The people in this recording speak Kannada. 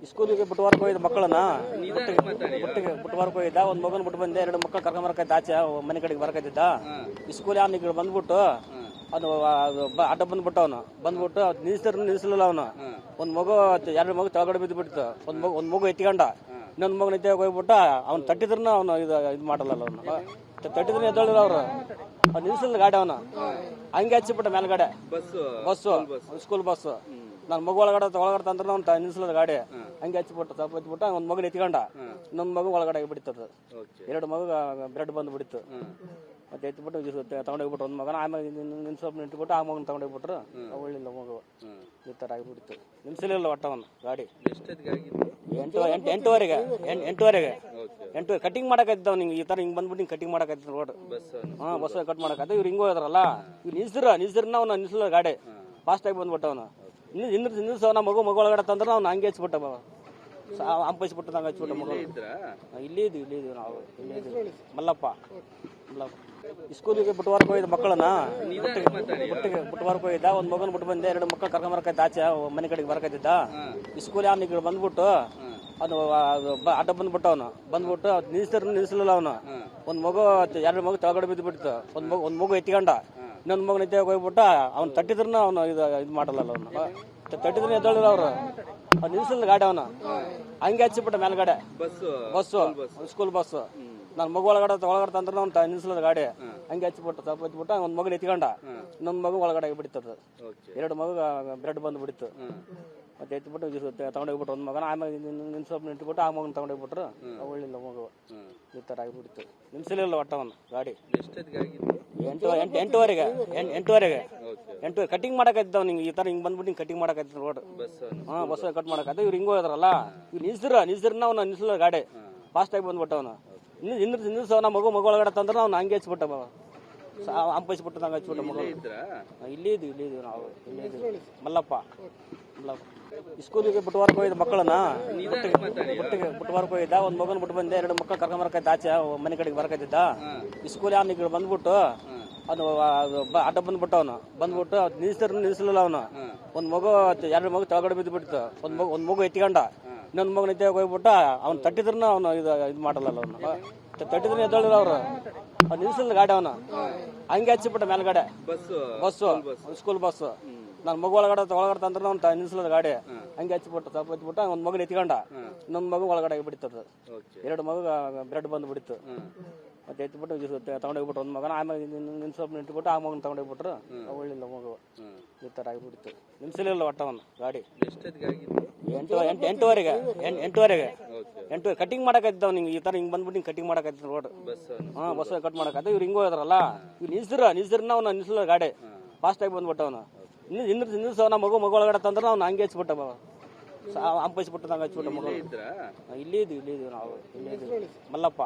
ಸ್ಕೂಲಿಗೆ ಬಿಟ್ಟವಾರಕ್ಕೆ ಹೋಗಿದ್ದ ಮಕ್ಕಳನ್ನ ಬಿಟ್ಟವಾರಕ್ಕೆ ಹೋಗಿದ್ದ. ಒಂದು ಮಗನ ಬಿಟ್ಟು ಬಂದೆ, 2 ಮಕ್ಕಳು ಕರ್ಕೊಂಬರಕೈತೆ ಆಚೆ ಮನೆ ಕಡೆಗೆ ಬರಕತ್ತಿದ್ದ. ಸ್ಕೂಲ್ ಯಾವನ ಈ ಕಡೆ ಬಂದ್ಬಿಟ್ಟು ಅದು ಅಡ್ಡ ಬಂದ್ಬಿಟ್ಟು ಬಂದ್ಬಿಟ್ಟು ನಿಲ್ಸಲಿಲ್ಲ ಅವನು. ಒಂದು ಮಗು 2 ಮಗು ತೆಳಗಡೆ ಬಿದ್ದು ಬಿಡ್ತು. ಒಂದು ಮಗು ಎತ್ಕೊಂಡ, ಇನ್ನೊಂದು ಮಗನ ಎತ್ತಿ ಹೋಗ್ಬಿಟ್ಟು ಅವ್ನು ತಟ್ಟಿದ್ರನ್ನ ಅವನು ಇದು ಮಾಡಲ್ಲ. ಅವನು ತಟ್ಟಿದ್ರೆ ಎದ್ದಳಿಲ್ಲ ಅವರು, ನಿಲ್ಸಲಿಲ್ಲ ಗಾಡಿ ಅವನು. ಹಂಗೆ ಹಚ್ಚಿಬಿಟ್ಟ ಮೇಲ್ಗಡೆ ಬಸ್ಸು, ಸ್ಕೂಲ್ ಬಸ್ಸು. ನಾನು ಮಗು ಒಳಗಡೆ ತಂದ್ರೆ ಅವ್ನು ನಿಲ್ಸಲಿಲ್ಲ ಗಾಡಿ. ಹಂಗೆ ಹಚ್ಚಿಬಿಟ್ಟು ಸ್ವಲ್ಪ ಎತ್ಬಿಟ್ಟು ಒಂದು ಮಗನ ಎತ್ಕೊಂಡ, ಇನ್ನೊಂದು ಮಗು ಒಳಗಡೆ ಬಿಡ್ತದ. 2 ಮಗು ಬ್ಲಡ್ ಬಂದು ಬಿಡಿತ್ತು. ಮತ್ತೆ ಎತ್ಬಿಟ್ಟು ತಗೊಂಡೋಗ್ಬಿಟ್ಟು ಒಂದು ಮಗನ, ಆಮೇಲೆ ಸ್ವಲ್ಪ ನಿಂತ್ಬಿಟ್ಟು ಆ ಮಗನ ತಗೊಂಡೋಗ್ಬಿಟ್ರು. ಒಳ್ಳಿಲ್ಲ ಮಗು, ಈ ಥರ ಆಗಿಬಿಡ್ತು. ನಿಲ್ಸಲಿಲ್ಲ ಒಟ್ಟ ಅವನು ಗಾಡಿ. 8 ಕಟಿಂಗ್ ಮಾಡಕತ್ತಿದ್ದವ್. ನಿಂಗೆ ಈ ಥರ ಹಿಂಗೆ ಬಂದ್ಬಿಟ್ಟು ಹಿಂಗೆ ಕಟಿಂಗ್ ಮಾಡಕತ್ತಿದ್ ರೋಡ್. ಬಸ್ ಕಟ್ ಮಾಡಕತ್ತ. ಇವ್ರು ಹಿಂಗೆ ಹೋದ್ರಲ್ಲ, ಇವ್ರು ನಿಲ್ಸಿರ್ನ ಅವ್ನು ನಿಲ್ಸಲ್ಲ ಗಾಡಿ. ಫಾಸ್ಟಾಗಿ ಬಂದ್ಬಿಟ್ಟ ಅವನು. ನಿಲ್ಸವನ ಮಗು ಒಳಗಡೆ ತಂದ್ರೆ ಅವ್ನು ಹಂಗೆ ಹಚ್ಬಿಟ್ಟ, ಅಂಪಿಸ್ಬಿಟ್ಟು ಹಂಗೆ ಹಚ್ಬಿಟ್ಟ ಮಗು. ಇಲ್ಲೇ ಇದೀವಿ ನಾವು, ಇಲ್ಲೇ ಇದೀವಿ. ಮಲ್ಲಪ್ಪ. ಸ್ಕೂಲಿಗೆ ಬಿಟ್ಟವಾರಕ್ಕೆ ಹೋಗಿದ್ದ ಮಕ್ಕಳನ್ನ ಬಿಟ್ಟವಾರಕ್ಕೆ ಹೋಗಿದ್ದ. ಒಂದು ಮಗನ ಬಿಟ್ಟು ಬಂದೆ, 2 ಮಕ್ಕಳು ಕರ್ಕೊಂಬರಕೈತೆ ಆಚೆ ಮನೆ ಕಡೆಗೆ ಬರಕತ್ತಿದ್ದ. ಸ್ಕೂಲ್ ಯಾವನ ಈ ಕಡೆ ಬಂದ್ಬಿಟ್ಟು ಅದು ಅಡ್ಡ ಬಂದ್ಬಿಟ್ಟು ನಿಲ್ಸಲಿಲ್ಲ ಅವನು. ಒಂದು ಮಗು 2 ಮಗು ತೆಳಗಡೆ ಬಿದ್ದು ಬಿಡ್ತು. ಒಂದು ಮಗು ಎತ್ಕೊಂಡ, ಇನ್ನೊಂದು ಮಗನ ಎತ್ತಿ ಹೋಗ್ಬಿಟ್ಟು ಅವ್ನು ತಟ್ಟಿದ್ರನ್ನ ಅವನು ಇದು ಮಾಡಲ್ಲ. ಅವನು ತಟ್ಟಿದ್ರೆ ಎದ್ದಳಿಲ್ಲ ಅವರು, ನಿಲ್ಸಲಿಲ್ಲ ಗಾಡಿ ಅವನು. ಹಂಗೆ ಹಚ್ಚಿಬಿಟ್ಟ ಮೇಲ್ಗಡೆ ಬಸ್ಸು, ಸ್ಕೂಲ್ ಬಸ್ಸು. ನಾನು ಮಗು ಒಳಗಡೆ ತಂದ್ರೆ ಅವ್ನು ನಿಲ್ಸಲಿಲ್ಲ ಗಾಡಿ. ಹಂಗೆ ಹಚ್ಚಿಬಿಟ್ಟು ಸ್ವಲ್ಪ ಎತ್ಬಿಟ್ಟು ಒಂದು ಮಗನ ಎತ್ಕೊಂಡ, ಇನ್ನೊಂದು ಮಗು ಒಳಗಡೆ ಬಿಡ್ತದ. 2 ಮಗು ಬ್ಲಡ್ ಬಂದು ಬಿಡಿತ್ತು. ಮತ್ತೆ ಎತ್ಬಿಟ್ಟು ತಗೊಂಡೋಗ್ಬಿಟ್ಟು ಒಂದು ಮಗನ, ಆಮೇಲೆ ಸ್ವಲ್ಪ ನಿಂತ್ಬಿಟ್ಟು ಆ ಮಗನ ತಗೊಂಡೋಗ್ಬಿಟ್ರು. ಒಳ್ಳಿಲ್ಲ ಮಗು, ಈ ಥರ ಆಗಿಬಿಡ್ತು. ನಿಲ್ಸಲಿಲ್ಲ ಒಟ್ಟ ಅವನು ಗಾಡಿ. 8 ಕಟಿಂಗ್ ಮಾಡಕತ್ತಿದ್ದವ್. ನಿಂಗೆ ಈ ಥರ ಹಿಂಗೆ ಬಂದ್ಬಿಟ್ಟು ಹಿಂಗೆ ಕಟಿಂಗ್ ಮಾಡಕತ್ತಿದ್ ರೋಡ್. ಬಸ್ ಕಟ್ ಮಾಡಕತ್ತ. ಇವ್ರು ಹಿಂಗೆ ಹೋದ್ರಲ್ಲ, ಇವ್ರು ನಿಲ್ಸಿರ್ನ ಅವ್ನು ನಿಲ್ಸಲ್ಲ ಗಾಡಿ. ಫಾಸ್ಟಾಗಿ ಬಂದ್ಬಿಟ್ಟ ಅವನು. ನಿಲ್ಸವನ ಮಗು ಒಳಗಡೆ ತಂದ್ರೆ ಅವ್ನು ಹಂಗೆ ಹಚ್ಬಿಟ್ಟ, ಅಂಪಿಸ್ಬಿಟ್ಟು ಹಂಗೆ ಹಚ್ಬಿಟ್ಟ ಮಗು. ಇಲ್ಲೇ ಇದೀವಿ ನಾವು, ಇಲ್ಲೇ ಇದೀವಿ. ಮಲ್ಲಪ್ಪ. ಸ್ಕೂಲಿಗೆ ಬಿಟ್ಟವಾರಕ್ಕೆ ಹೋಗಿದ್ದ ಮಕ್ಕಳನ್ನ ಬಿಟ್ಟವಾರಕ್ಕೆ ಹೋಗಿದ್ದ. ಒಂದು ಮಗನ ಬಿಟ್ಟು ಬಂದೆ, 2 ಮಕ್ಕಳು ಕರ್ಕೊಂಬರಕೈತೆ ಆಚೆ ಮನೆ ಕಡೆಗೆ ಬರಕತ್ತಿದ್ದ. ಸ್ಕೂಲ್ ಯಾವನ ಈ ಕಡೆ ಬಂದ್ಬಿಟ್ಟು ಅದು ಅಡ್ಡ ಬಂದ್ಬಿಟ್ಟು ನಿಲ್ಸಲಿಲ್ಲ ಅವನು. ಒಂದು ಮಗು 2 ಮಗು ತೆಳಗಡೆ ಬಿದ್ದು ಬಿಡ್ತು. ಒಂದು ಮಗು ಎತ್ಕೊಂಡ, ಇನ್ನೊಂದು ಮಗನ ಎತ್ತಿ ಹೋಗ್ಬಿಟ್ಟು ಅವ್ನು ತಟ್ಟಿದ್ರನ್ನ ಅವನು ಇದು ಮಾಡಲ್ಲ. ಅವನು ತಟ್ಟಿದ್ರೆ ಎದ್ದಳಿಲ್ಲ ಅವರು, ನಿಲ್ಸಲಿಲ್ಲ ಗಾಡಿ ಅವನು. ಹಂಗೆ ಹಚ್ಚಿಬಿಟ್ಟ ಮೇಲ್ಗಡೆ ಬಸ್ಸು, ಸ್ಕೂಲ್ ಬಸ್ಸು. ನಾನು ಮಗು ಒಳಗಡೆ ತಂದ್ರೆ ಅವ್ನು ನಿಲ್ಸಲಿಲ್ಲ ಗಾಡಿ. ಹಂಗೆ ಹಚ್ಚಿಬಿಟ್ಟು ಸ್ವಲ್ಪ ಎತ್ಬಿಟ್ಟು ಒಂದು ಮಗನ ಎತ್ಕೊಂಡ, ಇನ್ನೊಂದು ಮಗು ಒಳಗಡೆ ಬಿಡ್ತದ. 2 ಮಗು ಬ್ಲಡ್ ಬಂದು ಬಿಡಿತ್ತು. ಮತ್ತೆ ಎತ್ಬಿಟ್ಟು ತಗೊಂಡೋಗ್ಬಿಟ್ಟು ಒಂದು ಮಗನ, ಆಮೇಲೆ ಸ್ವಲ್ಪ ನಿಂತ್ಬಿಟ್ಟು ಆ ಮಗನ ತಗೊಂಡೋಗ್ಬಿಟ್ರು. ಒಳ್ಳಿಲ್ಲ ಮಗು, ಈ ಥರ ಆಗಿಬಿಡ್ತು. ನಿಲ್ಸಲಿಲ್ಲ ಒಟ್ಟ ಅವನು ಗಾಡಿ. 8 ಕಟಿಂಗ್ ಮಾಡಕತ್ತಿದ್ದವ್. ನಿಂಗೆ ಈ ಥರ ಹಿಂಗೆ ಬಂದ್ಬಿಟ್ಟು ಹಿಂಗೆ ಕಟಿಂಗ್ ಮಾಡಕತ್ತಿದ್ ರೋಡ್. ಬಸ್ ಕಟ್ ಮಾಡಕತ್ತ. ಇವ್ರು ಹಿಂಗೆ ಹೋದ್ರಲ್ಲ, ಇವ್ರು ನಿಲ್ಸಿರ್ನ ಅವ್ನು ನಿಲ್ಸಲ್ಲ ಗಾಡಿ. ಫಾಸ್ಟಾಗಿ ಬಂದ್ಬಿಟ್ಟ ಅವನು. ನಿಲ್ಸವನ ಮಗು ಒಳಗಡೆ ತಂದ್ರೆ ಅವ್ನು ಹಂಗೆ ಹಚ್ಬಿಟ್ಟ, ಅಂಪಿಸ್ಬಿಟ್ಟು ಹಂಗೆ ಹಚ್ಬಿಟ್ಟ ಮಗು. ಇಲ್ಲೇ ಇದೀವಿ ನಾವು, ಇಲ್ಲೇ ಇದೀವಿ. ಮಲ್ಲಪ್ಪ.